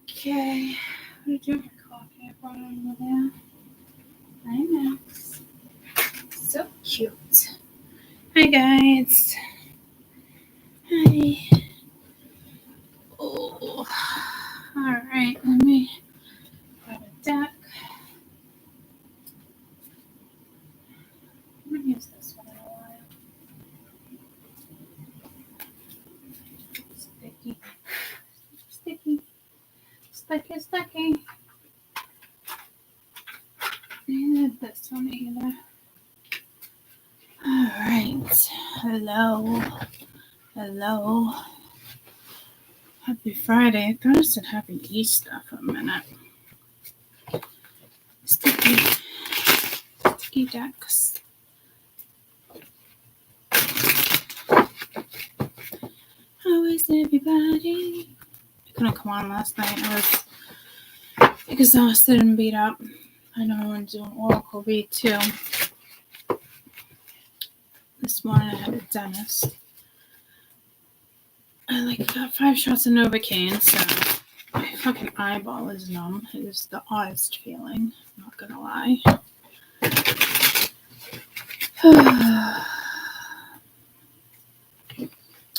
Okay. What did you drink coffee? I brought it over there. Hi, Max. So cute. Hi, guys. Hi. Oh. All right. Let me grab a deck. I'm going to use this one in a while. Sticky. Sticky. Sticky, sticky. And this one either. All right. Hello. Hello. Happy Friday. I thought I said happy Easter for a minute. Sticky. Sticky decks. How is everybody? I couldn't come on last night. I was exhausted and beat up. I know I want to do an oracle read too. This morning I had a dentist. I got 5 shots of Novocaine, so my fucking eyeball is numb. It is the oddest feeling, I'm not gonna lie.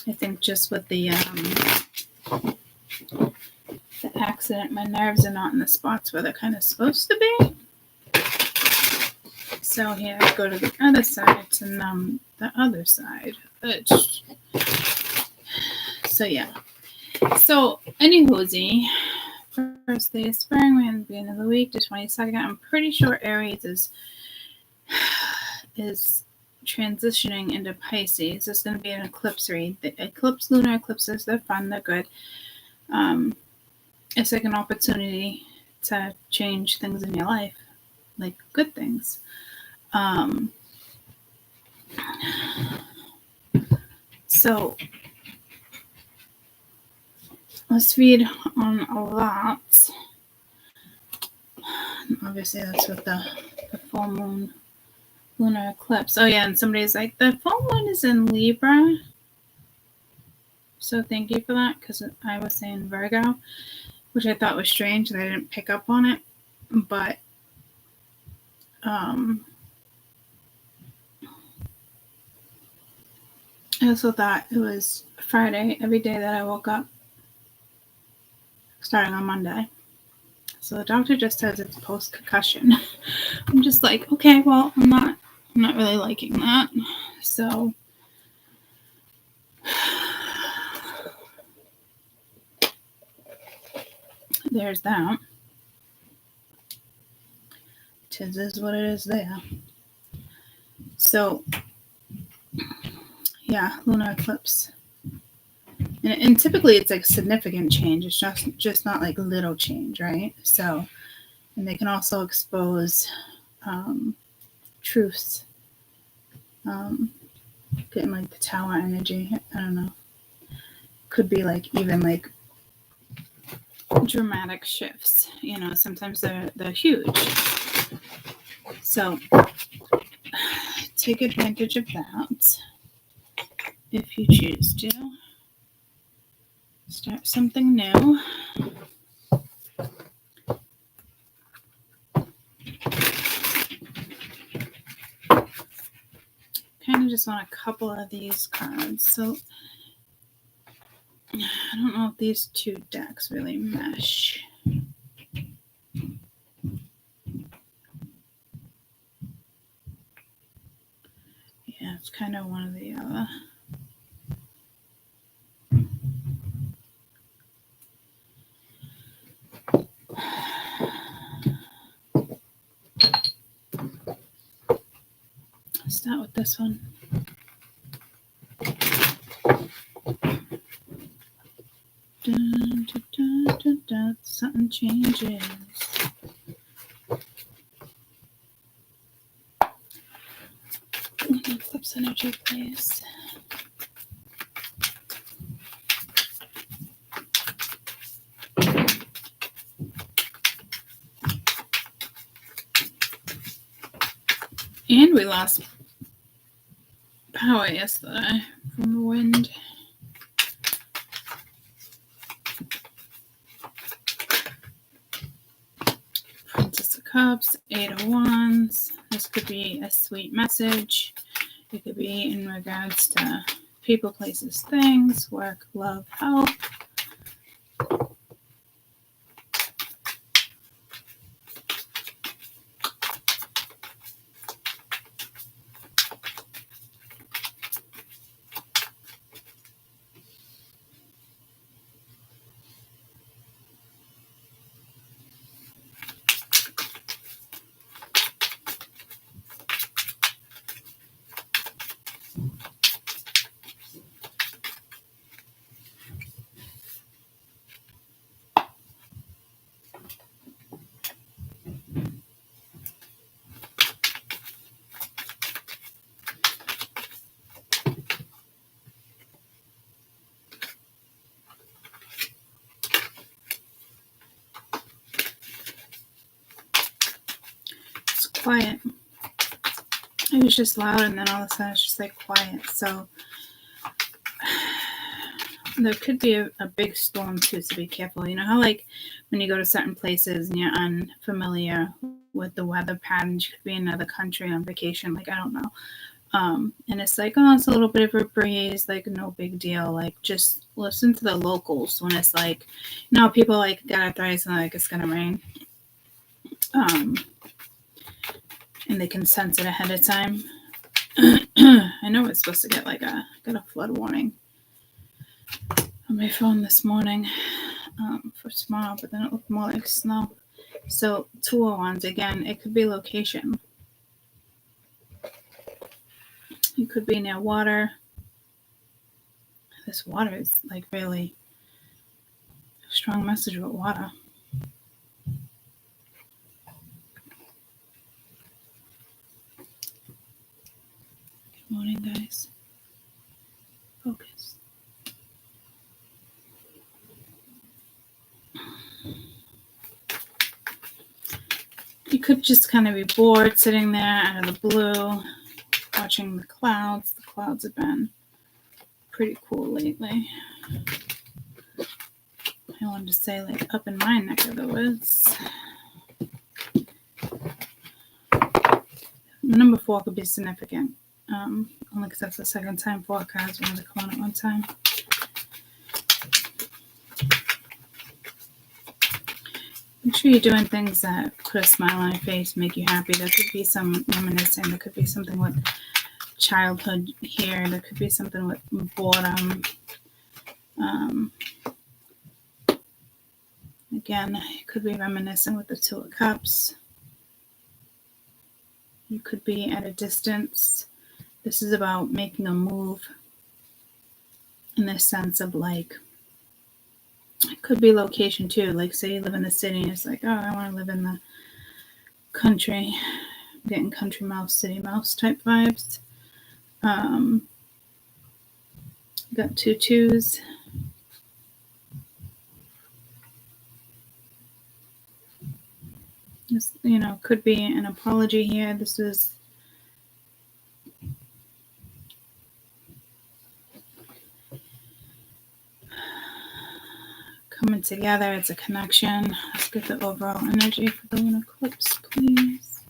I think just with the accident, my nerves are not in the spots where they're kind of supposed to be. So here I go to the other side to numb the other side. So yeah. So anywhoozy, first day of spring, we're in the beginning of the week, the 22nd. I'm pretty sure Aries is transitioning into Pisces. It's going to be an eclipse read. The eclipse, lunar eclipses, they're fun, they're good. It's like an opportunity to change things in your life, like good things. So let's read on a lot. Obviously, that's with the full moon lunar eclipse. Oh, yeah, and somebody's like, the full moon is in Libra. So thank you for that, because I was saying Virgo, which I thought was strange that I didn't pick up on it. But I also thought it was Friday every day that I woke up, starting on Monday. So the doctor just says it's post-concussion. I'm just like, okay, well, I'm not really liking that. So there's that. Tis is what it is there. So yeah, lunar eclipse. And typically it's like significant change. It's just not like little change, right? So, and they can also expose truths. Getting like the tower energy. I don't know. Could be like even like dramatic shifts. You know, sometimes they're huge. So take advantage of that if you choose to. Start something new. Kind of just want a couple of these cards. So I don't know if these two decks really mesh. Yeah, it's kind of one or the other. Let's start with this one. Dun, dun, dun, dun, dun. Something changes. Eclipse energy, please. And we lost power yesterday from the wind. Cups, Eight of Wands. This could be a sweet message. It could be in regards to people, places, things, work, love, health. It's quiet. It was just loud, and then all of a sudden it's just like quiet. So there could be a big storm too, so be careful. You know how like when you go to certain places and you're unfamiliar with the weather patterns, you could be in another country on vacation, like I don't know. And it's like, oh, it's a little bit of a breeze, like no big deal. Like just listen to the locals when it's like, you know, people like got arthritis and like it's gonna rain. And they can sense it ahead of time. I know it's supposed to get like got a flood warning on my phone this morning for tomorrow, but then it looked more like snow. So 2 of Wands, again, it could be location. You could be near water. This water is like really a strong message with water. Good morning, guys. Focus. You could just kind of be bored sitting there out of the blue, watching the clouds. The clouds have been pretty cool lately. I wanted to say like up in my neck of the woods. Number 4 could be significant. Only because that's the second time 4 cards wanted to come on at one time. Make sure you're doing things that put a smile on your face, make you happy. There could be some reminiscing. There could be something with childhood here. There could be something with boredom. Again, it could be reminiscing with the 2 of Cups. You could be at a distance. This is about making a move in the sense of like, it could be location too. Like say you live in the city and it's like, oh, I want to live in the country. I'm getting country mouse, city mouse type vibes. Got 2 2s. This, you know, could be an apology here. This is coming together. It's a connection. Let's get the overall energy for the lunar eclipse, please.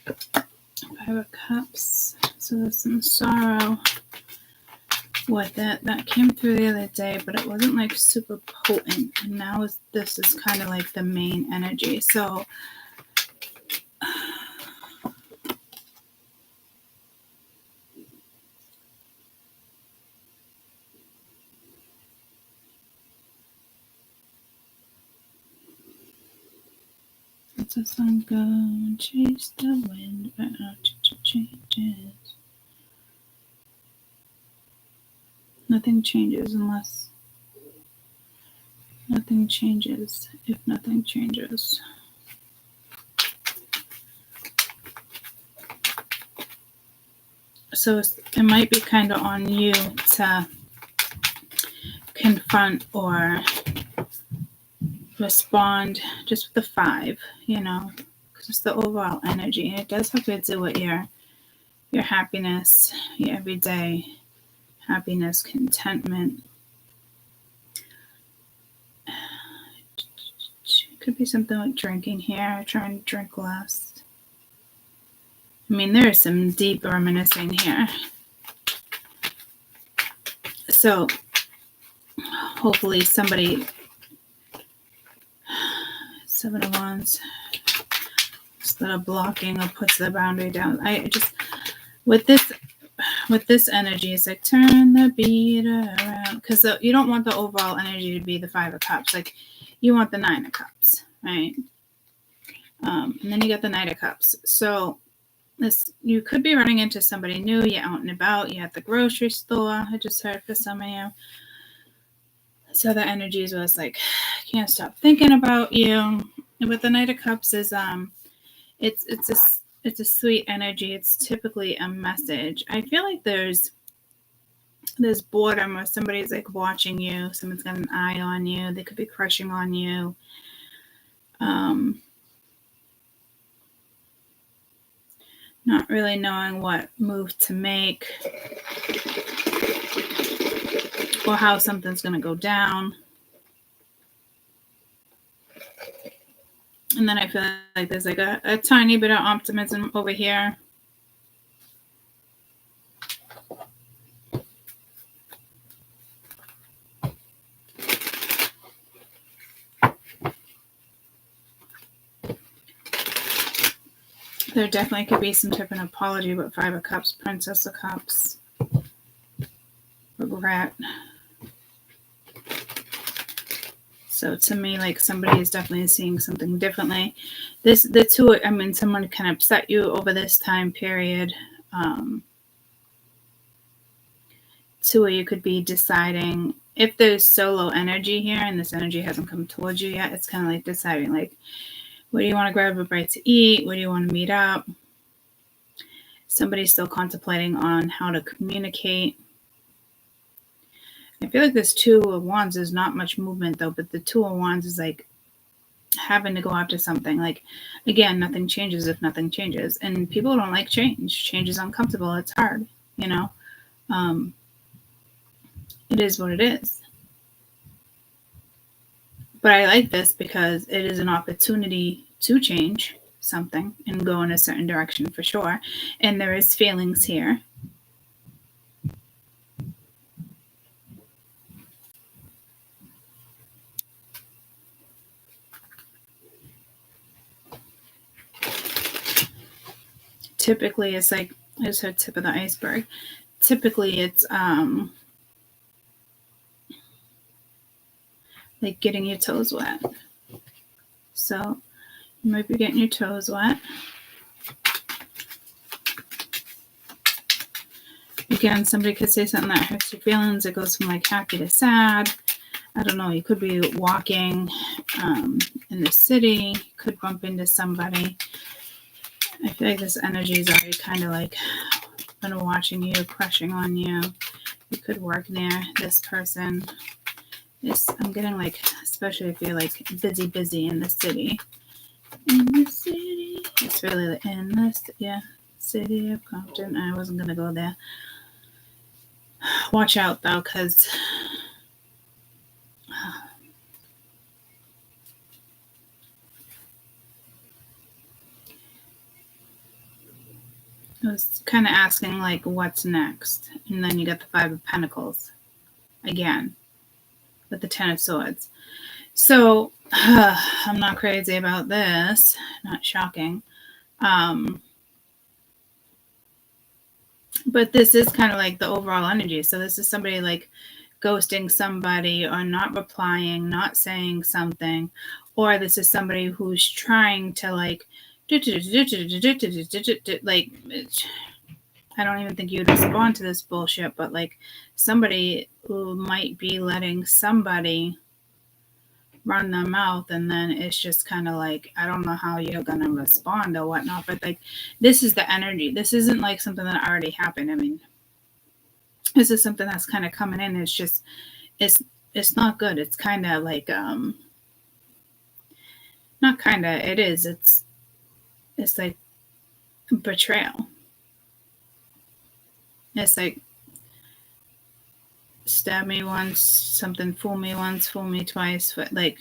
5 of Cups. So there's some sorrow with it that came through the other day, but it wasn't like super potent. And now this is kind of like the main energy. So let the sun go and chase the wind, but not changes. Nothing changes unless nothing changes if nothing changes. So it might be kind of on you to confront or respond just with the 5, you know, because it's the overall energy. And it does have to do with your happiness, your everyday happiness, contentment. Could be something like drinking here, trying to drink less. I mean, there is some deep reminiscing here. So hopefully somebody, 7 of Wands, instead of blocking or puts the boundary down. I just, with this energy, it's like turn the beat around, because you don't want the overall energy to be the 5 of Cups. Like you want the 9 of Cups, right? And then you got the Knight of Cups. So you could be running into somebody new. You're out and about. You're at the grocery store. I just heard for some of you. So the energies was like, can't stop thinking about you. And with the Knight of Cups is it's a sweet energy. It's typically a message. I feel like there's boredom, or somebody's like watching you. Someone's got an eye on you. They could be crushing on you. Not really knowing what move to make or how something's going to go down. And then I feel like there's like a tiny bit of optimism over here. There definitely could be some type of apology, but 5 of Cups, Princess of Cups, regret. So to me, like somebody is definitely seeing something differently. Someone can upset you over this time period. Two of you could be deciding, if there's solo energy here and this energy hasn't come towards you yet, it's kind of like deciding like, where do you want to grab a bite to eat? Where do you want to meet up? Somebody's still contemplating on how to communicate. I feel like this 2 of Wands is not much movement though, but the 2 of Wands is like having to go after something. Like, again, nothing changes if nothing changes. And people don't like change. Change is uncomfortable. It's hard, you know. It is what it is. But I like this because it is an opportunity to change something and go in a certain direction for sure. And there is feelings here. Typically, it's like, there's her tip of the iceberg. Typically, it's like getting your toes wet. So you might be getting your toes wet. Again, somebody could say something that hurts your feelings. It goes from like happy to sad. I don't know. You could be walking in the city. You could bump into somebody. I feel like this energy is already kind of like been watching you, crushing on you. You could work near this person. I'm getting like, especially if you're like busy in the city. In the city. It's really in this, yeah, city of Compton. I wasn't going to go there. Watch out though, because I was kind of asking like, what's next? And then you got the 5 of Pentacles again with the 10 of Swords. So I'm not crazy about this. Not shocking. But this is kind of like the overall energy. So this is somebody like ghosting somebody or not replying, not saying something. Or this is somebody who's trying to like, like, I don't even think you'd respond to this bullshit, but like somebody who might be letting somebody run their mouth, and then it's just kind of like, I don't know how you're gonna respond or whatnot, but like this is the energy. This isn't like something that already happened. I mean, this is something that's kind of coming in. It's just it's not good. It's kind of like not kind of, it is, it's like betrayal. It's like stab me once, something, fool me once, fool me twice. But like,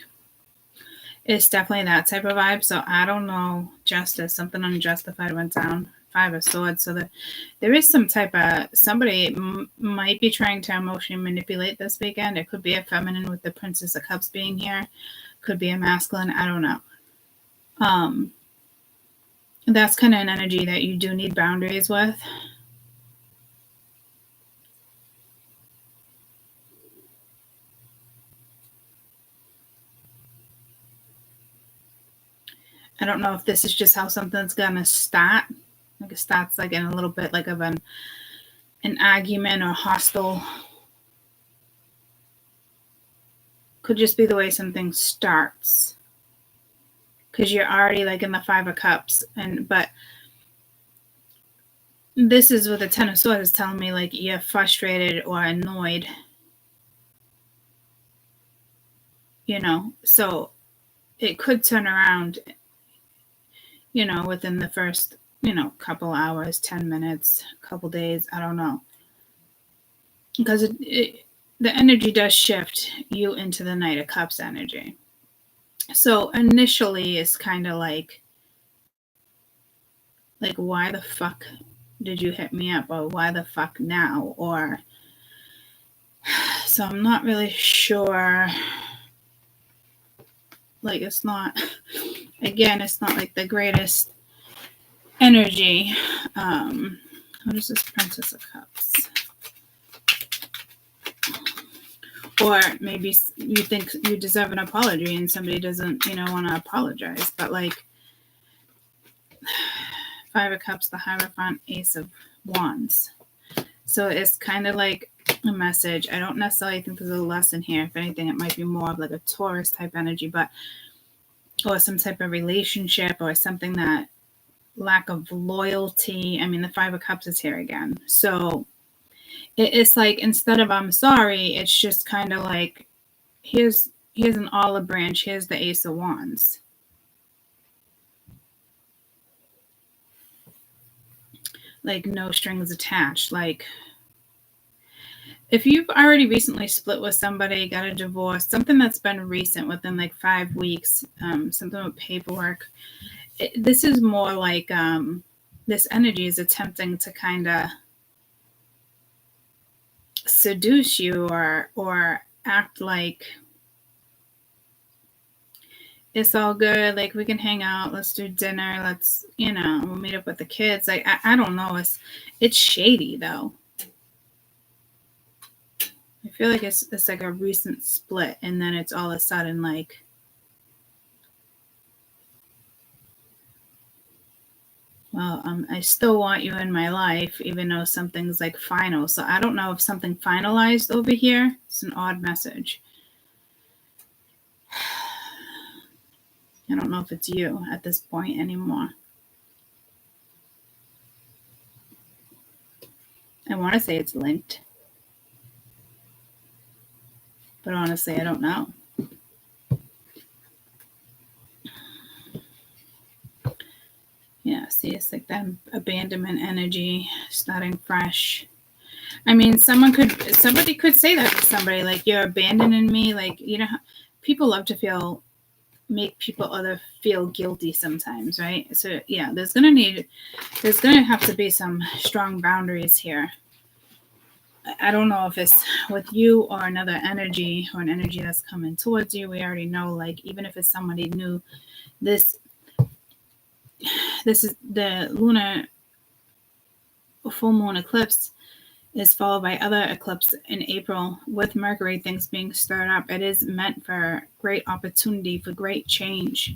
It's definitely that type of vibe. So I don't know. Justice, something unjustified went down. 5 of Swords. So that there is some type of somebody might be trying to emotionally manipulate this weekend. It could be a feminine with the Princess of Cups being here. Could be a masculine. I don't know. That's kind of an energy that you do need boundaries with. I don't know if this is just how something's gonna start. Like it starts like in a little bit like of an argument or hostile. Could just be the way something starts. Because you're already like in the 5 of Cups, but this is what the 10 of Swords is telling me, like you're frustrated or annoyed. You know, so it could turn around, you know, within the first, you know, couple hours, 10 minutes, couple days, I don't know. Because the energy does shift you into the Knight of Cups energy. So initially it's kind of like, why the fuck did you hit me up? Or why the fuck now? Or, so I'm not really sure. Like, it's not, again, it's not like the greatest energy. What is this Princess of Cups? Or maybe you think you deserve an apology and somebody doesn't, you know, want to apologize. But like 5 of Cups, the Hierophant, Ace of Wands. So it's kind of like a message. I don't necessarily think there's a lesson here. If anything, it might be more of like a Taurus type energy, or some type of relationship or something that lack of loyalty. I mean, the 5 of Cups is here again. So it's like, instead of I'm sorry, it's just kind of like, here's an olive branch, here's the Ace of Wands. Like no strings attached. Like if you've already recently split with somebody, got a divorce, something that's been recent within like 5 weeks, something with paperwork, this is more like this energy is attempting to kind of seduce you or act like it's all good, like we can hang out, let's do dinner, let's, you know, we'll meet up with the kids. Like I don't know, it's shady though. I feel like it's like a recent split, and then it's all of a sudden like, well, I still want you in my life, even though something's like final. So I don't know if something finalized over here. It's an odd message. I don't know if it's you at this point anymore. I want to say it's linked, but honestly, I don't know. Yeah, see, it's like that abandonment energy, starting fresh. I mean, somebody could say that to somebody, like, you're abandoning me. Like, you know, people love to make people other feel guilty sometimes, right? So yeah, there's gonna have to be some strong boundaries here. I don't know if it's with you or another energy, or an energy that's coming towards you. We already know, like, even if it's somebody new, this is the lunar full moon eclipse is followed by other eclipse in April with Mercury, things being stirred up. It is meant for great opportunity, for great change.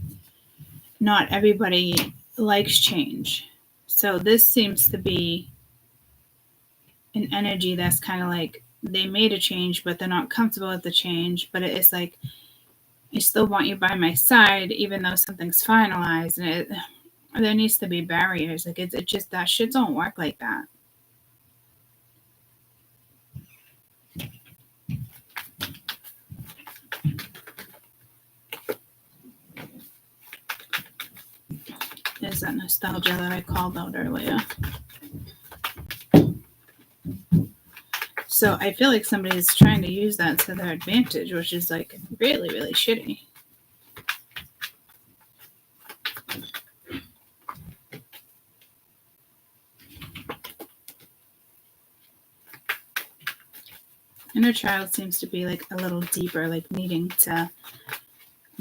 Not everybody likes change. So this seems to be an energy that's kind of like, they made a change, but they're not comfortable with the change. But it's like, I still want you by my side, even though something's finalized. And there needs to be barriers. Like, it just, that shit don't work like that. There's that nostalgia that I called out earlier. So I feel like somebody is trying to use that to their advantage, which is like really, really shitty. Inner child seems to be like a little deeper, like needing to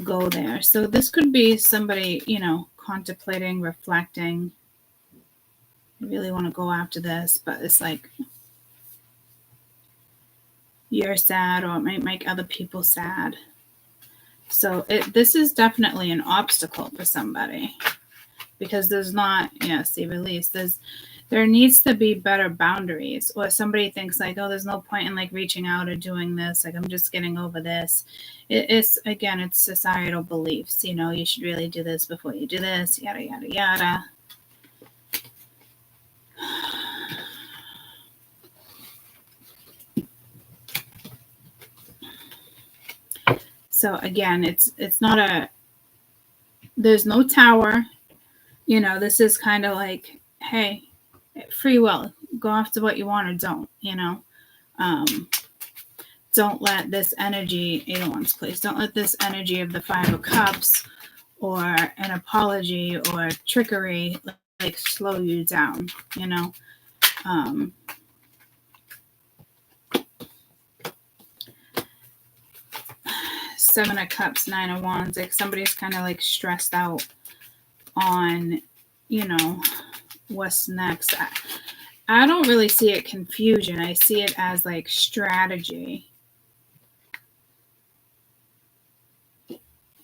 go there. So this could be somebody, you know, contemplating, reflecting. I really want to go after this, but it's like you're sad, or it might make other people sad. So this is definitely an obstacle for somebody, because there's not, see, release. There needs to be better boundaries, or somebody thinks like, oh, there's no point in like reaching out or doing this. Like, I'm just getting over this. It's societal beliefs. You know, you should really do this before you do this, yada, yada, yada. So again, it's not there's no tower. You know, this is kind of like, hey, free will, go after what you want or don't, you know. Don't let this energy, Eidolon's place, don't let this energy of the Five of Cups or an apology or trickery like slow you down, you know. Seven of Cups, Nine of Wands, like somebody's kind of like stressed out on, you know, what's next. I don't really see it confusion. I see it as like strategy.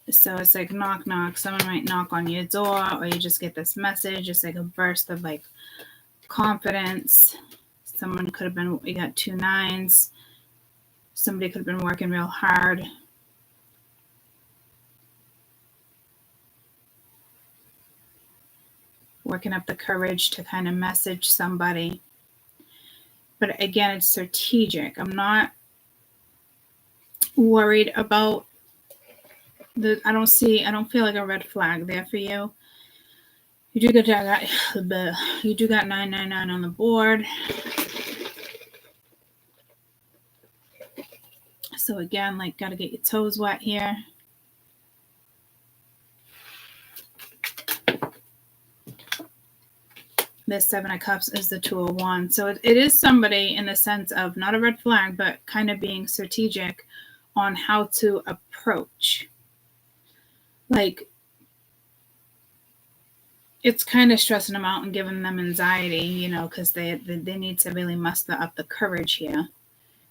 So it's like knock, knock. Someone might knock on your door, or you just get this message. It's like a burst of like confidence. Someone could have been, you got 2 9s. Somebody could have been working real hard. Working up the courage to kind of message somebody. But again, it's strategic. I'm not worried about I don't feel like a red flag there for you. You do got 999 on the board. So again, like, got to get your toes wet here. This 7 of Cups is the 2 of Wands. So it is somebody in the sense of not a red flag, but kind of being strategic on how to approach. Like, it's kind of stressing them out and giving them anxiety, you know, because they need to really muster up the courage here.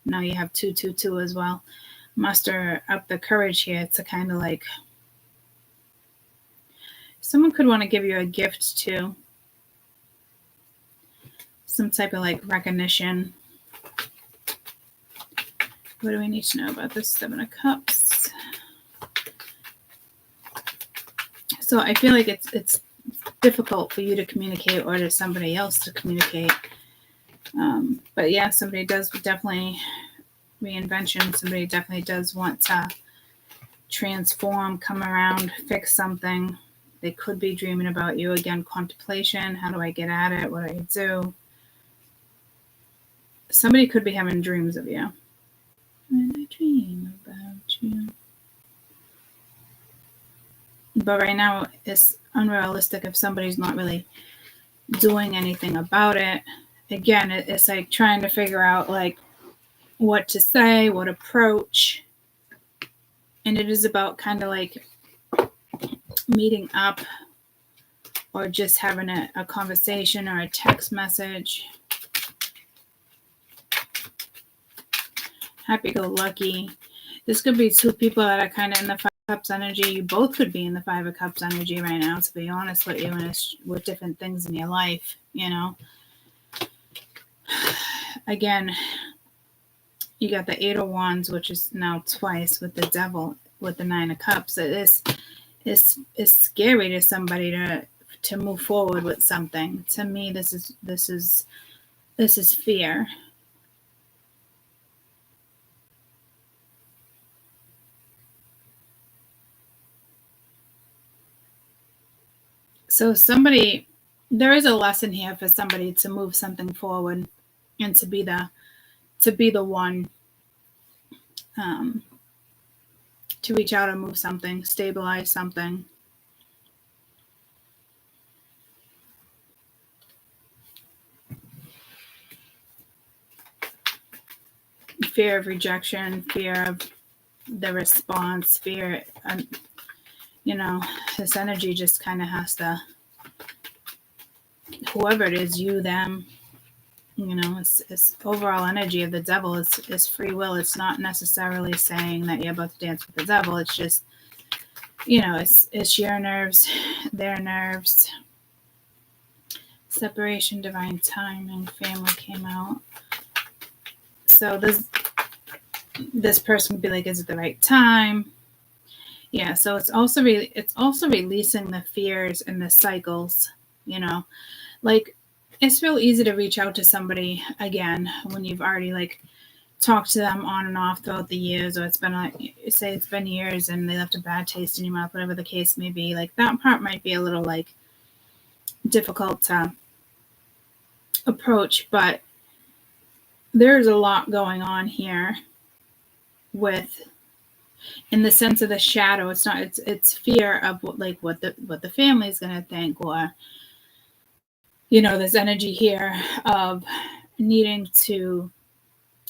Now you have 222 as well. Muster up the courage here to kind of like, someone could want to give you a gift too. Some type of like recognition. What do we need to know about this 7 of Cups? So I feel like it's difficult for you to communicate, or to somebody else to communicate. But yeah, somebody does definitely reinvention. Somebody definitely does want to transform, come around, fix something. They could be dreaming about you. Again, contemplation. How do I get at it? What do I do? Somebody could be having dreams of you. When I dream about you. But right now, it's unrealistic if somebody's not really doing anything about it. Again, it's like trying to figure out like what to say, what approach. And it is about kind of like meeting up, or just having a conversation or a text message. Happy-go-lucky. This could be 2 people that are kind of in the 5 of Cups energy. You both could be in the 5 of Cups energy right now, to be honest with you, and with different things in your life, you know. Again, you got the 8 of Wands, which is now twice with the Devil, with the 9 of Cups. It's scary to somebody to move forward with something. To me, this is fear. So there is a lesson here for somebody to move something forward, and to be the one to reach out and move something, stabilize something. fear of rejection, fear of the response, fear, this energy just kind of has to, whoever it is, you, them, it's overall energy of the devil is free will. It's not necessarily saying that you're about to dance with the devil. It's just, it's your nerves, their nerves. Separation, divine timing, family came out. So this person would be like, is it the right time? Yeah, so it's also releasing the fears and the cycles, like it's real easy to reach out to somebody again when you've already like talked to them on and off throughout the years, or it's been like, say it's been years and they left a bad taste in your mouth, whatever the case may be. Like that part might be a little like difficult to approach, but there's a lot going on here with, in the sense of the shadow. It's not, it's fear of what the family is going to think, or there's energy here of needing to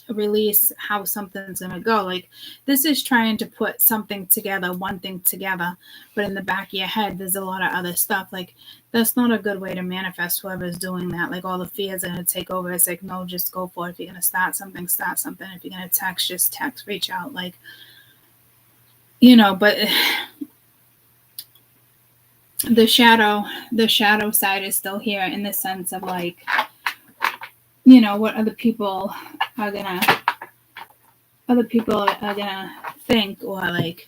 release how something's going to go. Like this is trying to put something together, one thing together, but in the back of your head there's a lot of other stuff. Like that's not a good way to manifest, whoever's doing that. Like all the fears are going to take over. It's like, no, just go for it. If you're going to start something, start something. If you're going to text, just text, reach out. Like, but the shadow side is still here, in the sense of like, what other people are gonna think, or like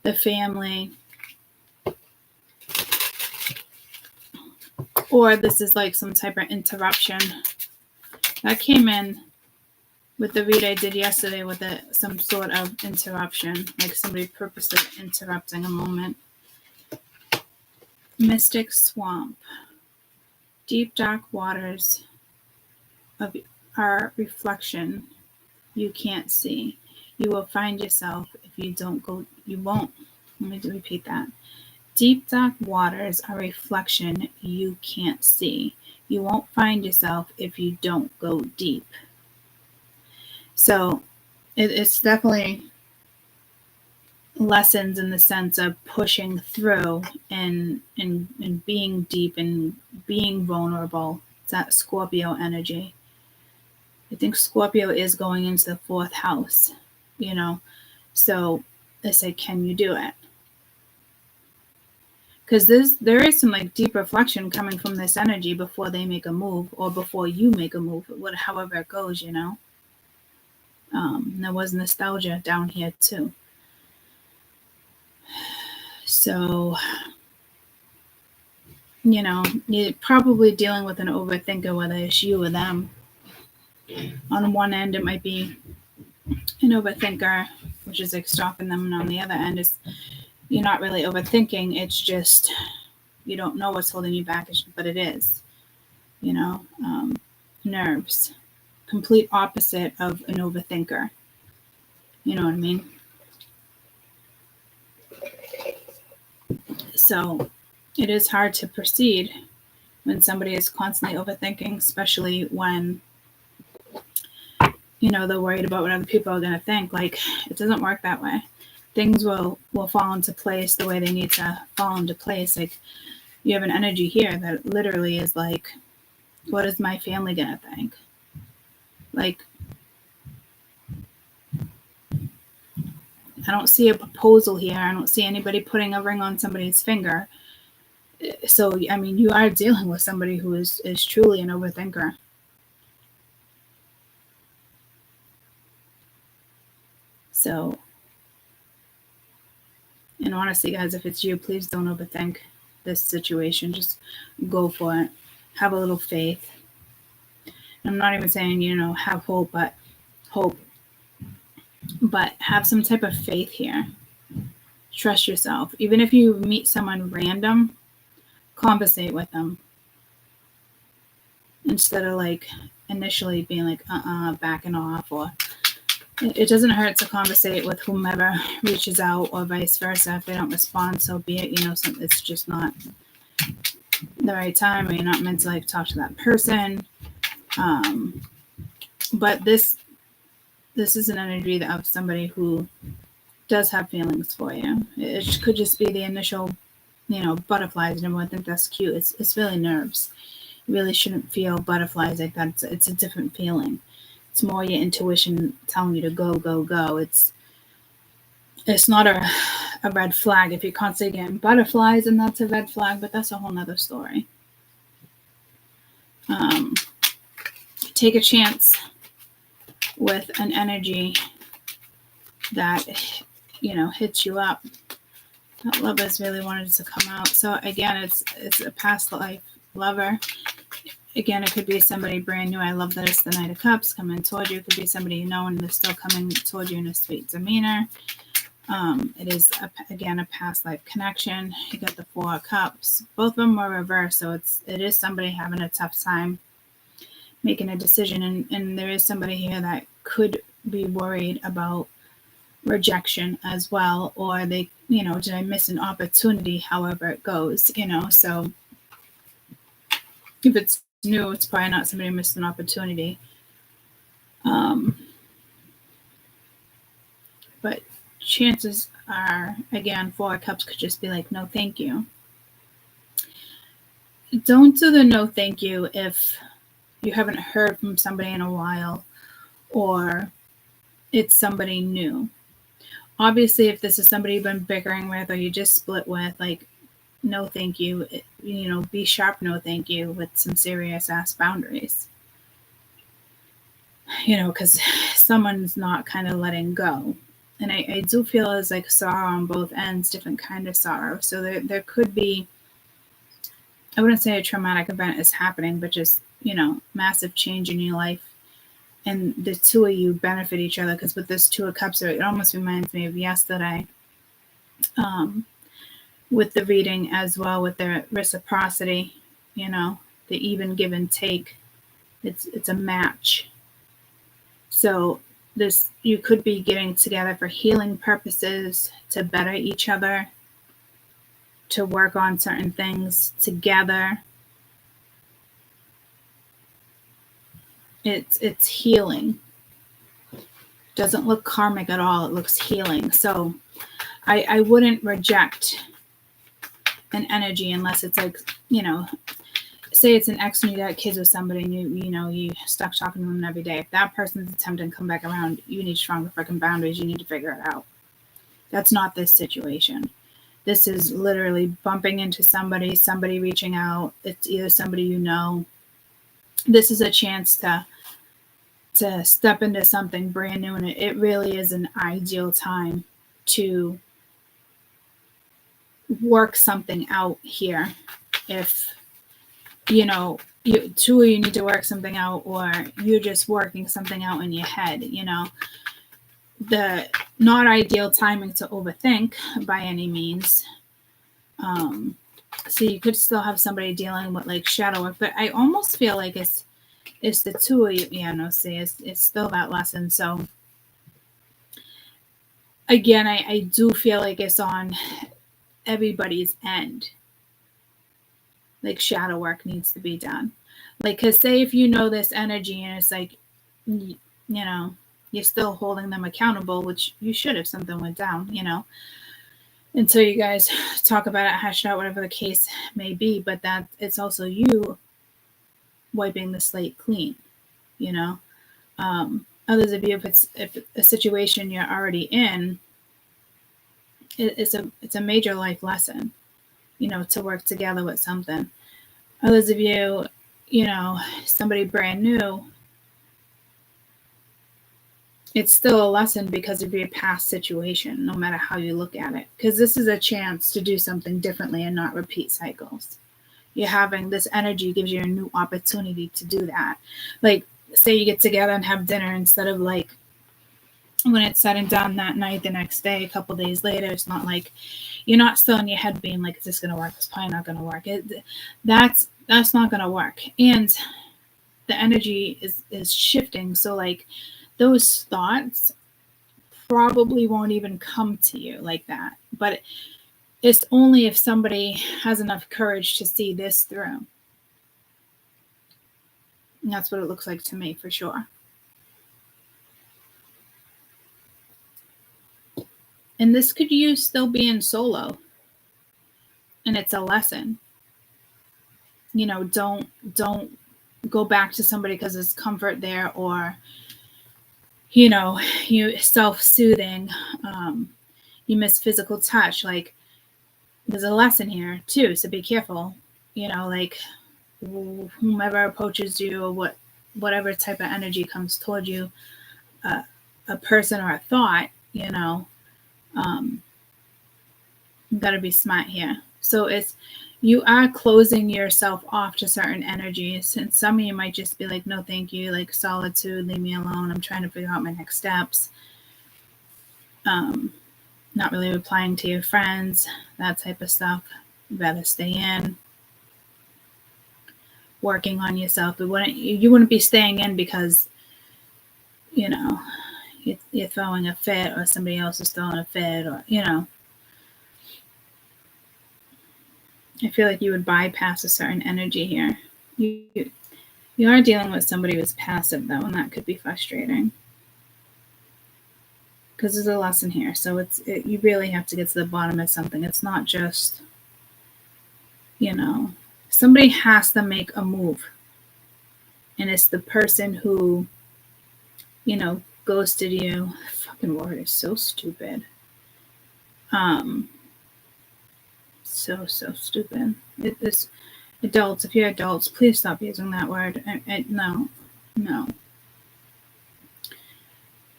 the family, or this is like some type of interruption that came in with the read I did yesterday, with some sort of interruption, like somebody purposely interrupting a moment. Mystic swamp, deep dark waters of our reflection you can't see. You will find yourself if you don't go. You won't. Let me repeat that. Deep dark waters are reflection you can't see. You won't find yourself if you don't go deep. So it's definitely lessons in the sense of pushing through and being deep and being vulnerable. It's that Scorpio energy. I think Scorpio is going into the 4th house, so they say, can you do it? Because there is some like deep reflection coming from this energy before they make a move, or before you make a move, however it goes, there was nostalgia down here too. So, you're probably dealing with an overthinker, whether it's you or them. On one end, it might be an overthinker, which is like stopping them. And on the other end, is you're not really overthinking. It's just you don't know what's holding you back, but it is, nerves. Complete opposite of an overthinker. You know what I mean? So it is hard to proceed when somebody is constantly overthinking, especially when, they're worried about what other people are going to think. Like, it doesn't work that way. Things will fall into place the way they need to fall into place. Like, you have an energy here that literally is like, what is my family going to think? Like, I don't see a proposal here. I don't see anybody putting a ring on somebody's finger. So, I mean, you are dealing with somebody who is truly an overthinker. So, and honestly, guys, if it's you, please don't overthink this situation. Just go for it. Have a little faith. I'm not even saying, have hope, but have some type of faith here. Trust yourself. Even if you meet someone random, conversate with them. Instead of like initially being like, backing off, or it doesn't hurt to conversate with whomever reaches out, or vice versa. If they don't respond, so be it. It's just not the right time, or you're not meant to like talk to that person. But this this is an energy of somebody who does have feelings for you. It could just be the initial, butterflies. And I think that's cute. It's really nerves. You really shouldn't feel butterflies like that. It's a different feeling. It's more your intuition telling you to go, go, go. It's not a red flag. If you're constantly getting butterflies, and that's a red flag, but that's a whole nother story. Take a chance with an energy that, hits you up. That lovers really wanted to come out. So again, it's a past life lover. Again, it could be somebody brand new. I love that it's the Knight of Cups coming toward you. It could be somebody you know and they're still coming toward you in a sweet demeanor. It is, again, a past life connection. You got the Four of Cups. Both of them were reversed, so it is somebody having a tough time making a decision. And there is somebody here that could be worried about rejection as well, or they, did I miss an opportunity, however it goes, so if it's new, it's probably not somebody who missed an opportunity. But chances are, again, Four of Cups could just be like, no, thank you. Don't do the no, thank you if you haven't heard from somebody in a while or it's somebody new. Obviously, if this is somebody you've been bickering with or you just split with, like, no, thank you. Be sharp, no, thank you, with some serious ass boundaries. Because someone's not kind of letting go. And I do feel as like sorrow on both ends, different kind of sorrow. So there could be, I wouldn't say a traumatic event is happening, but just, massive change in your life. And the two of you benefit each other, because with this Two of Cups, it almost reminds me of yesterday with the reading as well, with the reciprocity, the even give and take. It's a match. So you could be getting together for healing purposes, to better each other, to work on certain things together. It's healing. Doesn't look karmic at all. It looks healing. So I wouldn't reject an energy unless it's like, say it's an ex and you got kids with somebody and you stop talking to them every day. If that person's attempting to come back around, you need stronger freaking boundaries. You need to figure it out. That's not this situation. This is literally bumping into somebody reaching out. It's either somebody you know. This is a chance to step into something brand new, and it really is an ideal time to work something out here. If you two of you need to work something out, or you're just working something out in your head, the not ideal timing to overthink by any means. So you could still have somebody dealing with like shadow work, but I almost feel like it's the two of you. It's still that lesson. So again, I do feel like it's on everybody's end. Like shadow work needs to be done. Like, because say if this energy and it's like, you're still holding them accountable, which you should if something went down, until you guys talk about it, hash it out, whatever the case may be. But that it's also you wiping the slate clean, Others of you, if a situation you're already in, it's a major life lesson, to work together with something. Others of you, somebody brand new, it's still a lesson because of your past situation, no matter how you look at it. Because this is a chance to do something differently and not repeat cycles. You're having this energy gives you a new opportunity to do that. Like, say you get together and have dinner instead of like when it's said and done that night, the next day, a couple days later, it's not like you're not still in your head being like, is this going to work? It's probably not going to work. That's not going to work. And the energy is shifting. So like those thoughts probably won't even come to you like that. But it's only if somebody has enough courage to see this through. And that's what it looks like to me, for sure. And this could you still being solo. And it's a lesson. You know, don't go back to somebody because there's comfort there, or, you know, you self-soothing. You miss physical touch. Like, there's a lesson here too, so be careful. You know, like, whomever approaches you, or whatever type of energy comes toward you, a person or a thought, you know, you got to be smart here. So you are closing yourself off to certain energies, and some of you might just be like, no thank you, like solitude, leave me alone, I'm trying to figure out my next steps. Not really replying to your friends, that type of stuff. Better stay in, working on yourself. You wouldn't be staying in because, you know, you're throwing a fit, or somebody else is throwing a fit, or, you know. I feel like you would bypass a certain energy here. You are dealing with somebody who's passive, though, and that could be frustrating. Because there's a lesson here. So you really have to get to the bottom of something. It's not just, you know, somebody has to make a move. And it's the person who, you know, ghosted you. Fucking word is so stupid. So stupid. It's adults. If you're adults, please stop using that word. No.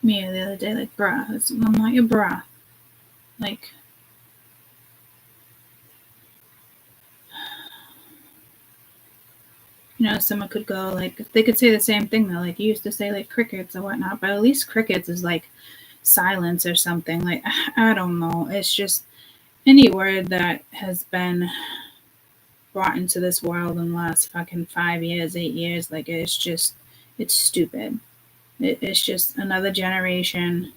Me the other day, like, bruh, I'm not your bruh. Like, you know, someone could go, like, they could say the same thing, though. Like, you used to say, like, crickets or whatnot, but at least crickets is, like, silence or something. Like, I don't know. It's just any word that has been brought into this world in the last fucking 5 years, 8 years, like, it's stupid. It's just another generation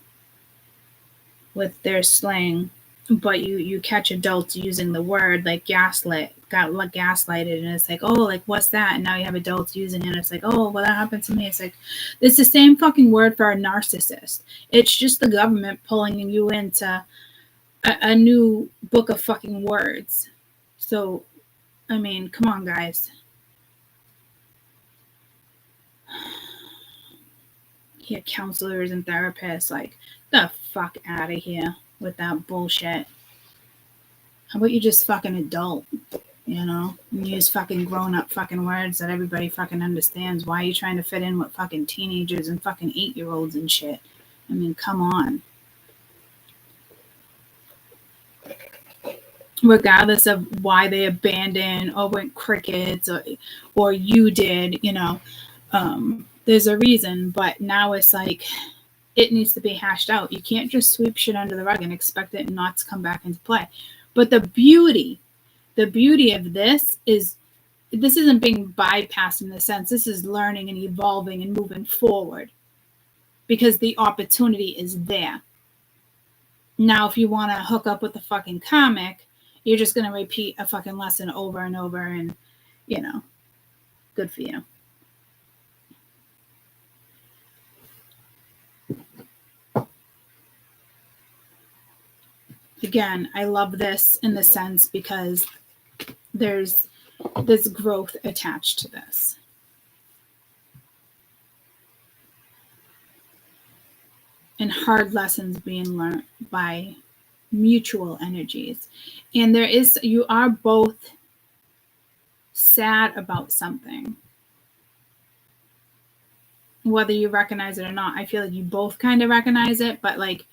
with their slang. But you catch adults using the word, like, gaslighted, and it's like, oh, like, what's that? And now you have adults using it, and it's like, oh, well, that happened to me. It's like, it's the same fucking word for a narcissist. It's just the government pulling you into a new book of fucking words. So, I mean, come on, guys. Here, counselors and therapists, like, the fuck out of here with that bullshit. How about you just fucking adult, you know? And use fucking grown-up fucking words that everybody fucking understands. Why are you trying to fit in with fucking teenagers and fucking 8-year-olds and shit? I mean, come on. Regardless of why they abandoned or went crickets, or you did, you know, there's a reason. But now it's like, it needs to be hashed out. You can't just sweep shit under the rug and expect it not to come back into play. But the beauty of this isn't being bypassed in the sense. This is learning and evolving and moving forward, because the opportunity is there. Now, if you want to hook up with the fucking comic, you're just going to repeat a fucking lesson over and over, and, you know, good for you. Again, I love this in the sense because there's this growth attached to this. And hard lessons being learned by mutual energies. And you are both sad about something. Whether you recognize it or not, I feel like you both kind of recognize it, but, like,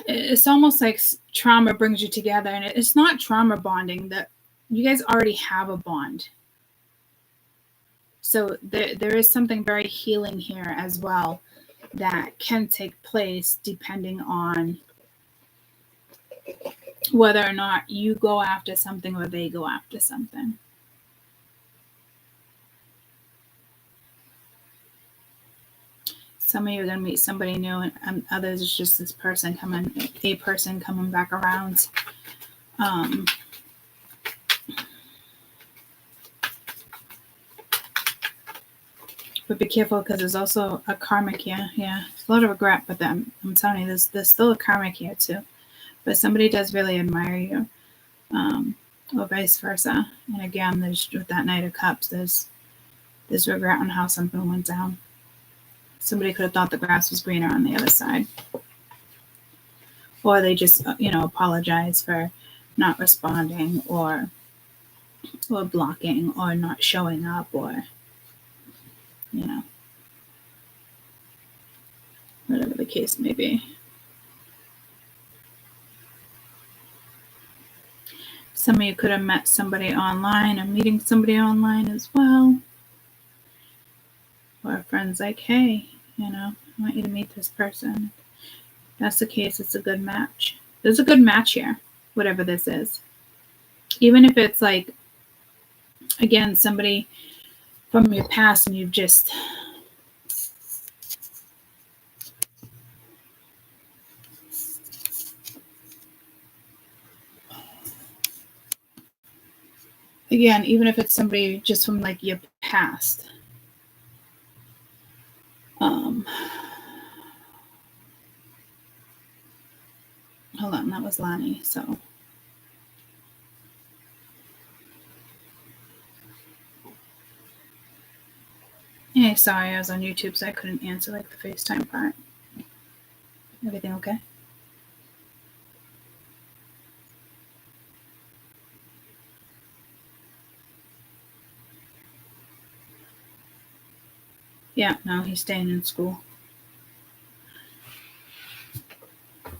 it's almost like trauma brings you together, and it's not trauma bonding. That you guys already have a bond. So there is something very healing here as well that can take place depending on whether or not you go after something or they go after something. Some of you are going to meet somebody new, and others it's just a person coming back around. But be careful because there's also a karmic here. Yeah, a lot of regret, but then I'm telling you, there's still a karmic here too. But somebody does really admire you, or vice versa. And again, there's with that Knight of Cups, there's regret on how something went down. Somebody could have thought the grass was greener on the other side, or they just apologize for not responding, or blocking, or not showing up, or whatever the case may be. Some of you could have met somebody online or meeting somebody online as well. Or a friend's like, hey, I want you to meet this person. If that's the case, it's a good match. There's a good match here, whatever this is. Even if it's like, again, somebody from your past and you've just... Again, even if it's somebody just from like your past. Hold on, that was Lonnie, so. Hey, sorry, I was on YouTube, so I couldn't answer like the FaceTime part. Everything okay? Yeah, no, he's staying in school.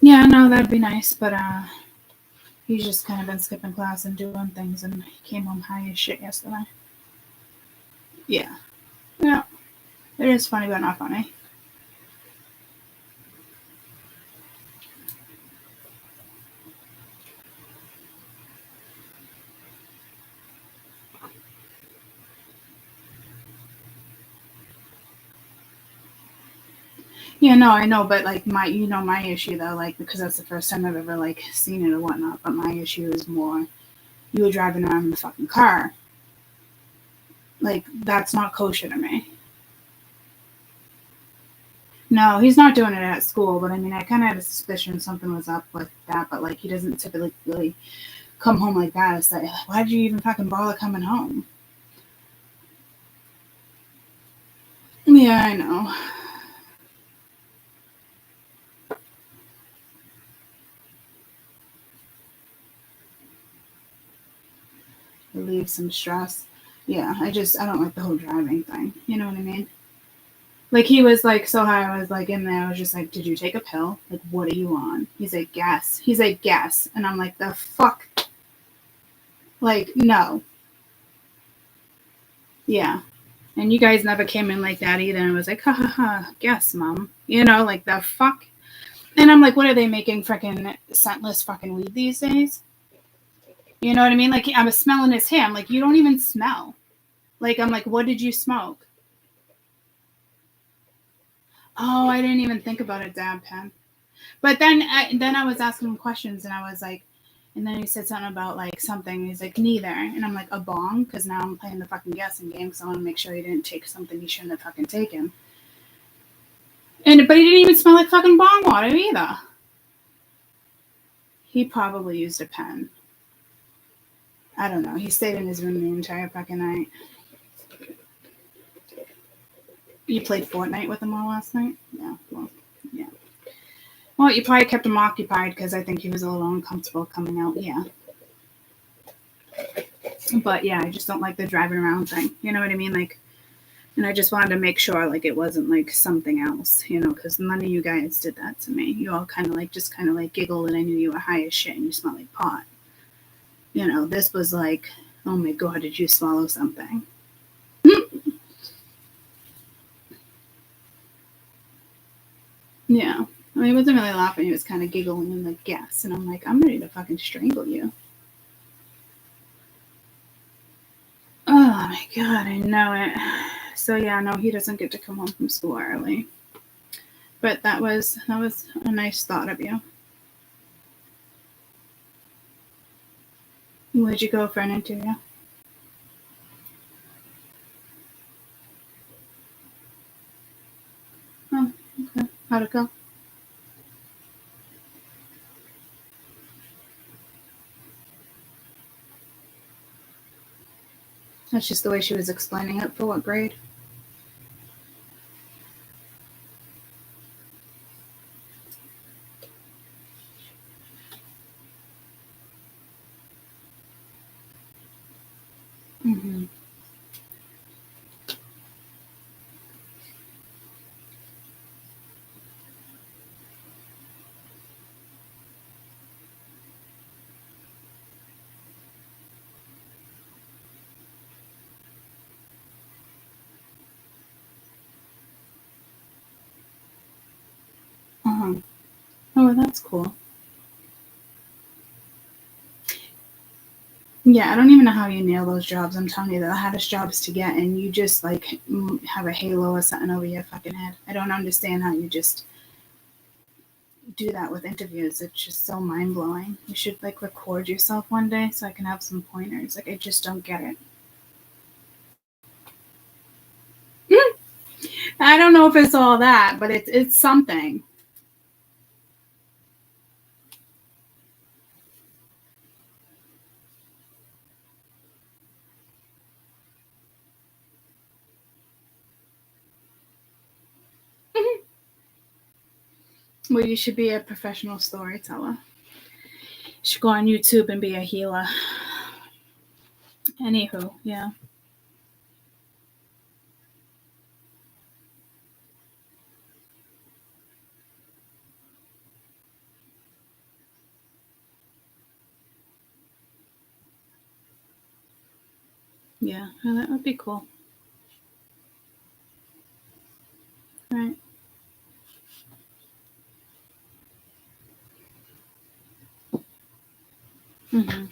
Yeah, no, that'd be nice, but he's just kind of been skipping class and doing things, and he came home high as shit yesterday. Yeah. Yeah. It is funny, but not funny. Yeah, no, I know, but like my issue though, like because that's the first time I've ever like seen it or whatnot. But my issue is more, you were driving around in the fucking car. Like that's not kosher to me. No, he's not doing it at school, but I mean, I kind of had a suspicion something was up with that. But like, he doesn't typically really come home like that. It's like, why did you even fucking bother coming home? Yeah, I know. Relieve some stress. Yeah, I don't like the whole driving thing. You know what I mean? Like, he was like so high, I was like in there, I was just like, did you take a pill? Like, what are you on? He's like, guess. He's like, guess. And I'm like, the fuck? Like, no. Yeah. And you guys never came in like that either. And I was like, ha ha ha, guess, mom. Like, the fuck? And I'm like, what are they making freaking scentless fucking weed these days? You know what I mean? Like, I was smelling his hair. I'm like, you don't even smell. Like, I'm like, what did you smoke? Oh, I didn't even think about it, Dab Pen. But then I was asking him questions, and I was like, and then he said something about like something. He's like, neither. And I'm like, a bong? Because now I'm playing the fucking guessing game, because I want to make sure he didn't take something he shouldn't have fucking taken. But he didn't even smell like fucking bong water either. He probably used a pen. I don't know. He stayed in his room the entire fucking night. You played Fortnite with him all last night? Yeah. Well, yeah. Well, you probably kept him occupied because I think he was a little uncomfortable coming out. Yeah. But yeah, I just don't like the driving around thing. You know what I mean? Like, and I just wanted to make sure like it wasn't like something else, because none of you guys did that to me. You all kind of like giggled, and I knew you were high as shit and you smelled like pot. This was like, oh my God, did you swallow something? Yeah. I mean, he wasn't really laughing. He was kind of giggling and like, yes. And I'm like, I'm ready to fucking strangle you. Oh my God, I know it. So yeah, no, he doesn't get to come home from school early. But that was a nice thought of you. Where'd you go for an interview? How'd it go? That's just the way she was explaining it. For what grade? Mm-hmm. Uh-huh. Oh, that's cool. Yeah, I don't even know how you nail those jobs. I'm telling you, the hardest jobs to get, and you just like have a halo or something over your fucking head. I don't understand how you just do that with interviews. It's just so mind blowing. You should like record yourself one day so I can have some pointers. Like I just don't get it. I don't know if it's all that, but it's something. Well, you should be a professional storyteller. You should go on YouTube and be a healer. Anywho, yeah. Yeah, well, that would be cool. Right. Mm-hmm.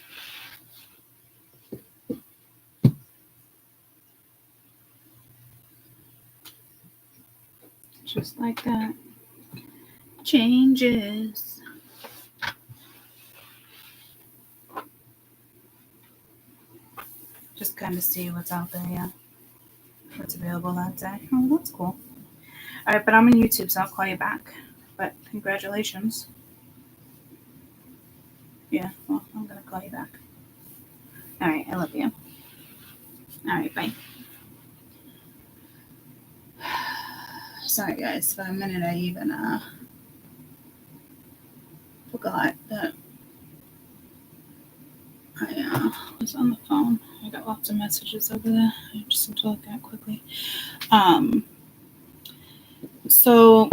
Just like that. Changes. Just kind of see what's out there, yeah. What's available that day. Oh, that's cool. All right, but I'm on YouTube, so I'll call you back. But congratulations. Yeah, well, I'm going to call you back. All right, I love you. All right, bye. Sorry, guys. For a minute, I even forgot that I was on the phone. I got lots of messages over there. I just have to look at quickly. So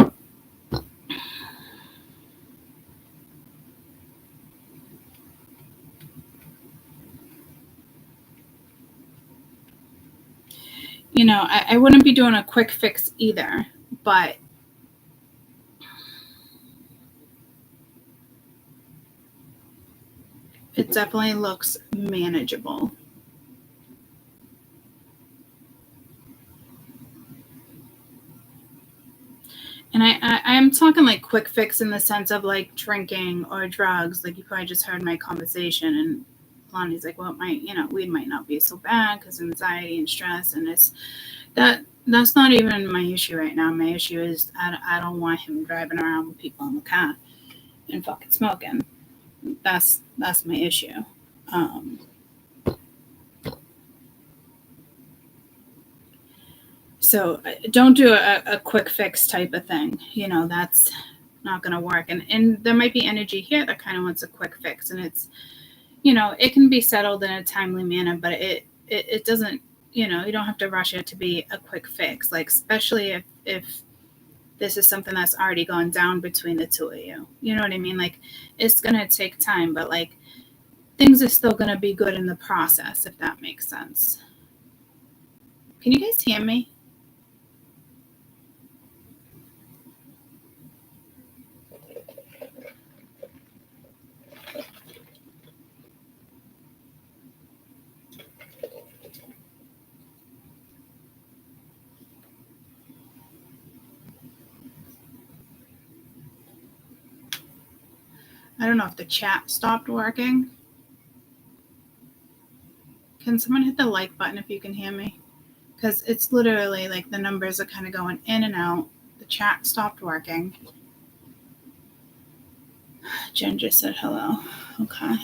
you know, I wouldn't be doing a quick fix either, but it definitely looks manageable. And I am talking like quick fix in the sense of like drinking or drugs. Like you probably just heard my conversation, and Lonnie's like, well, weed might not be so bad because anxiety and stress, and that's not even my issue right now. My issue is I don't want him driving around with people in the car and fucking smoking. That's my issue. So don't do a quick fix type of thing. You know, that's not going to work. And there might be energy here that kind of wants a quick fix. And it's, you know, it can be settled in a timely manner, but it doesn't, you know, you don't have to rush it to be a quick fix. Like, especially if this is something that's already gone down between the two of you. You know what I mean? Like, it's going to take time, but like, things are still going to be good in the process, if that makes sense. Can you guys hear me? I don't know if the chat stopped working. Can someone hit the like button if you can hear me? Because it's literally like the numbers are kind of going in and out. The chat stopped working. Jen just said hello. Okay.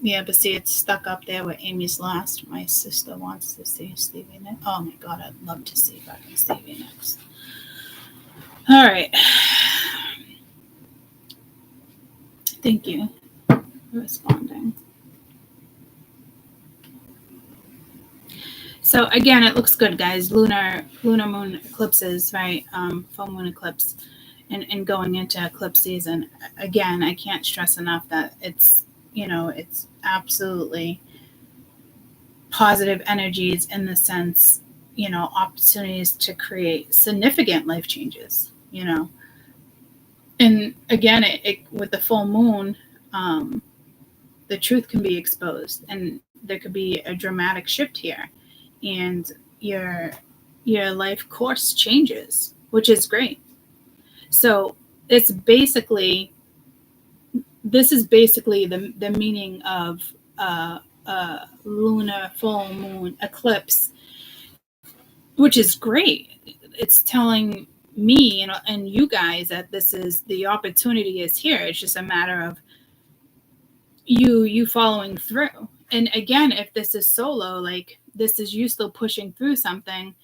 Yeah, but see, it's stuck up there where Amy's last. My sister wants to see Stevie next. Oh my God, I'd love to see fucking Stevie next. All right. Thank you for responding. So again, it looks good, guys. Lunar moon eclipses, right? Full moon eclipse, and going into eclipse season. Again, I can't stress enough that it's absolutely positive energies in the sense, opportunities to create significant life changes. And again, it with the full moon, the truth can be exposed, and there could be a dramatic shift here. And your life course changes, which is great. So this is basically the meaning of lunar full moon eclipse, which is great. It's telling me and you guys that this is the opportunity is here. It's just a matter of you following through. And again, if this is solo, like this is you still pushing through something,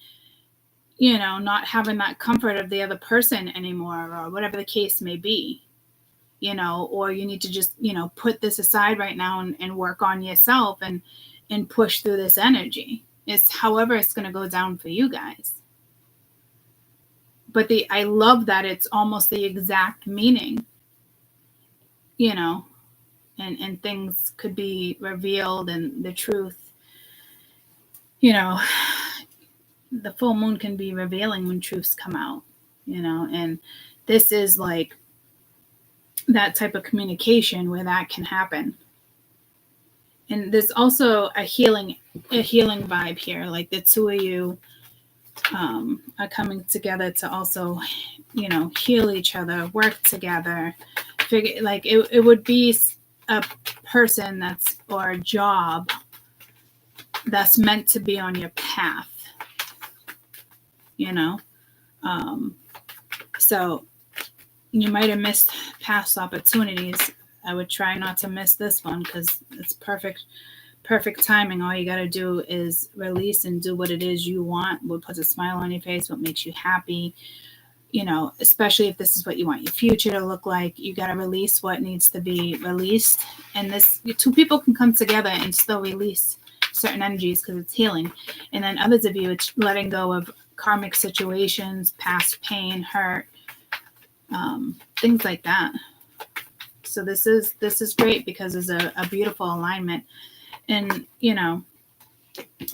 not having that comfort of the other person anymore, or whatever the case may be, or you need to just, put this aside right now and work on yourself and push through this energy. It's however it's going to go down for you guys. But I love that it's almost the exact meaning, and things could be revealed, and the truth, the full moon can be revealing when truths come out, and this is like that type of communication where that can happen. And there's also a healing vibe here, like the two of you are coming together to also, heal each other, work together, figure, like it would be a person or a job that's meant to be on your path, so you might have missed past opportunities. I would try not to miss this one because it's perfect timing. All you got to do is release and do what it is you want, what puts a smile on your face, what makes you happy, especially if this is what you want your future to look like. You got to release what needs to be released. And two people can come together and still release certain energies because it's healing. And then others of you, it's letting go of karmic situations, past pain, hurt, things like that. So this is great because there's a beautiful alignment. And,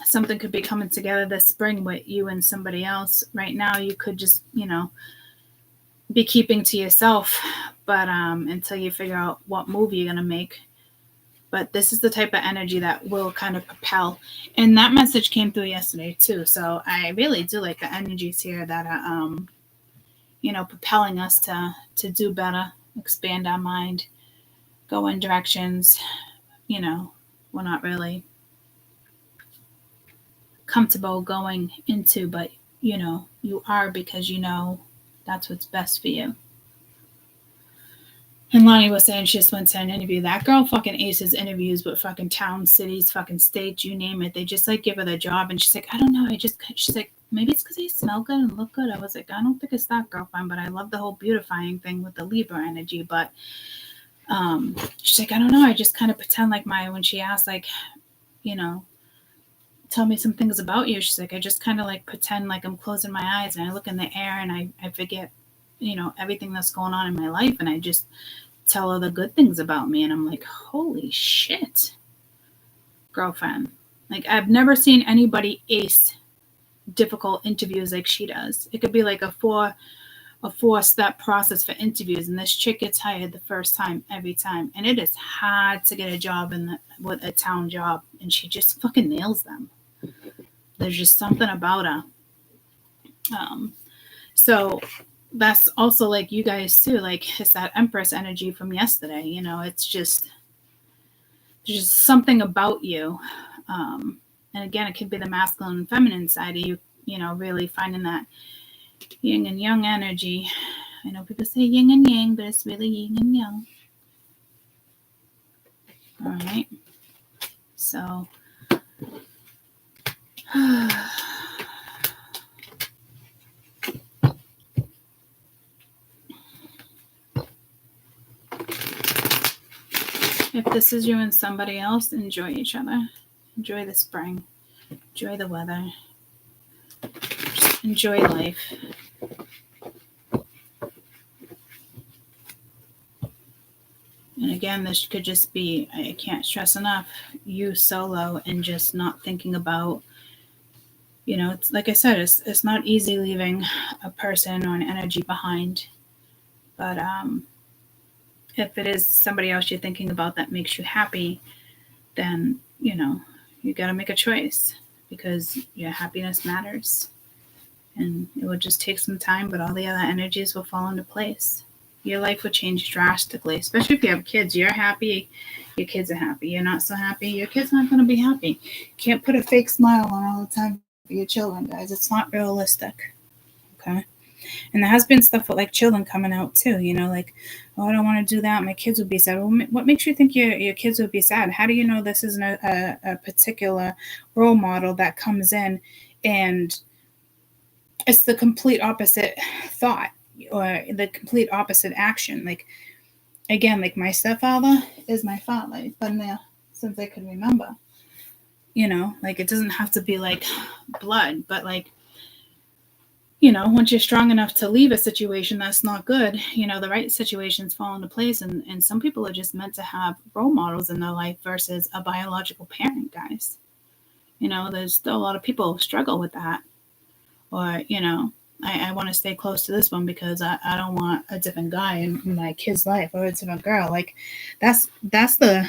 something could be coming together this spring with you and somebody else. Right now, you could just, be keeping to yourself, but until you figure out what move you're going to make. But this is the type of energy that will kind of propel. And that message came through yesterday, too. So I really do like the energies here that are, propelling us to do better, expand our mind, go in directions, we're not really comfortable going into, but you are, because that's what's best for you. And Lonnie was saying she just went to an interview. That girl fucking aces interviews with fucking towns, cities, fucking states, you name it. They just like give her the job, and she's like, I don't know, she's like, maybe it's because I smell good and look good. I was like, I don't think it's that, girlfriend, but I love the whole beautifying thing with the Libra energy. But she's like, I don't know, I just kind of pretend like when she asked, like, tell me some things about you, she's like, I just kind of like pretend like I'm closing my eyes and I look in the air and I forget, everything that's going on in my life, and I just tell her the good things about me. And I'm like, holy shit, girlfriend. Like, I've never seen anybody ace difficult interviews like she does. It could be like a four-step process for interviews, and this chick gets hired the first time every time. And it is hard to get a job with a town job, and she just fucking nails them. There's just something about her. So that's also like you guys too. Like, it's that Empress energy from yesterday. It's just there's just something about you. And again, it could be the masculine and feminine side of you. Really finding that yin and yang energy. I know people say yin and yang, but it's really yin and yang. All right. So, if this is you and somebody else, enjoy each other. Enjoy the spring. Enjoy the weather. Just enjoy life. And again, this could just be, I can't stress enough, you solo and just not thinking about, you know, it's like I said, it's not easy leaving a person or an energy behind. But if it is somebody else you're thinking about that makes you happy, then, you know, you got to make a choice because your happiness matters. And it will just take some time, but all the other energies will fall into place. Your life will change drastically, especially if you have kids. You're happy, your kids are happy. You're not so happy, your kids aren't going to be happy. You can't put a fake smile on all the time for your children, guys. It's not realistic. Okay? And there has been stuff with like children coming out too, you know, like, oh, I don't want to do that. My kids would be sad. Well, what makes you think your kids would be sad? How do you know this isn't a particular role model that comes in and it's the complete opposite thought or the complete opposite action? Like, again, like my stepfather is my father. He's been there since I can remember. You know, like it doesn't have to be like blood, but like, you know, once you're strong enough to leave a situation that's not good, you know, the right situations fall into place. And some people are just meant to have role models in their life versus a biological parent, guys. You know, there's still a lot of people struggle with that. Or, you know, I want to stay close to this one because I don't want a different guy in my kid's life or a different girl. Like that's the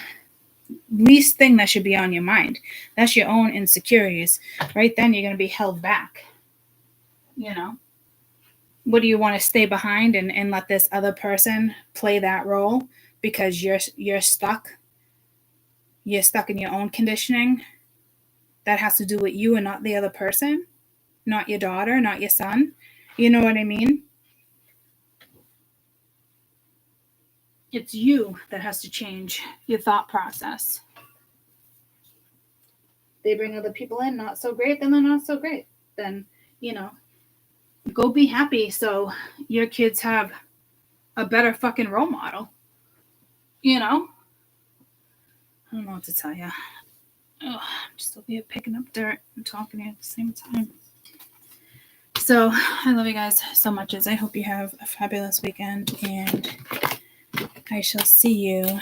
least thing that should be on your mind. That's your own insecurities. Right then you're going to be held back. You know, what do you want to stay behind and let this other person play that role because you're stuck in your own conditioning that has to do with you and not the other person, not your daughter, not your son. You know what I mean? It's you that has to change your thought process. They bring other people in, not so great, then they're not so great. Then, you know, go be happy so your kids have a better fucking role model. You know? I don't know what to tell you. Oh, I'm just over here picking up dirt and talking to you at the same time. So, I love you guys so much. I hope you have a fabulous weekend, and I shall see you.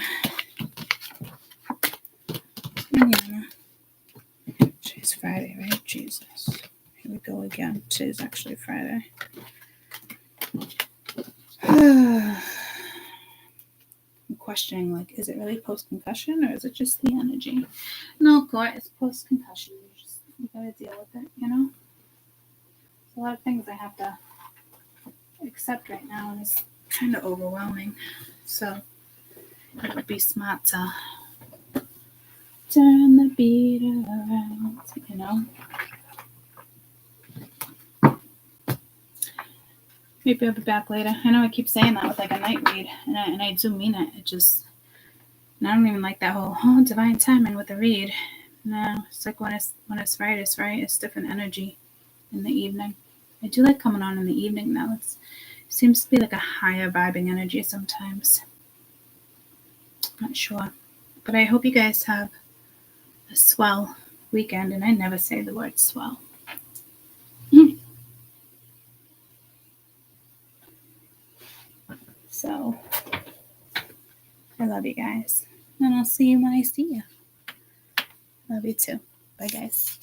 Today's Friday, right? Jesus. Here we go again. Today's actually Friday. I'm questioning, like, is it really post-concussion or is it just the energy? No, God, it's post-concussion. You gotta deal with it, you know? There's a lot of things I have to accept right now, and it's kind of overwhelming. So it would be smart to turn the beat around, you know? Maybe I'll be back later. I know I keep saying that with like a night read, and I do mean it. It just, and I don't even like that whole divine timing with the read. No, it's like when it's right, it's right. It's different energy in the evening. I do like coming on in the evening though. It seems to be like a higher vibing energy sometimes. Not sure, but I hope you guys have a swell weekend. And I never say the word swell. So, I love you guys. And I'll see you when I see you. Love you too. Bye, guys.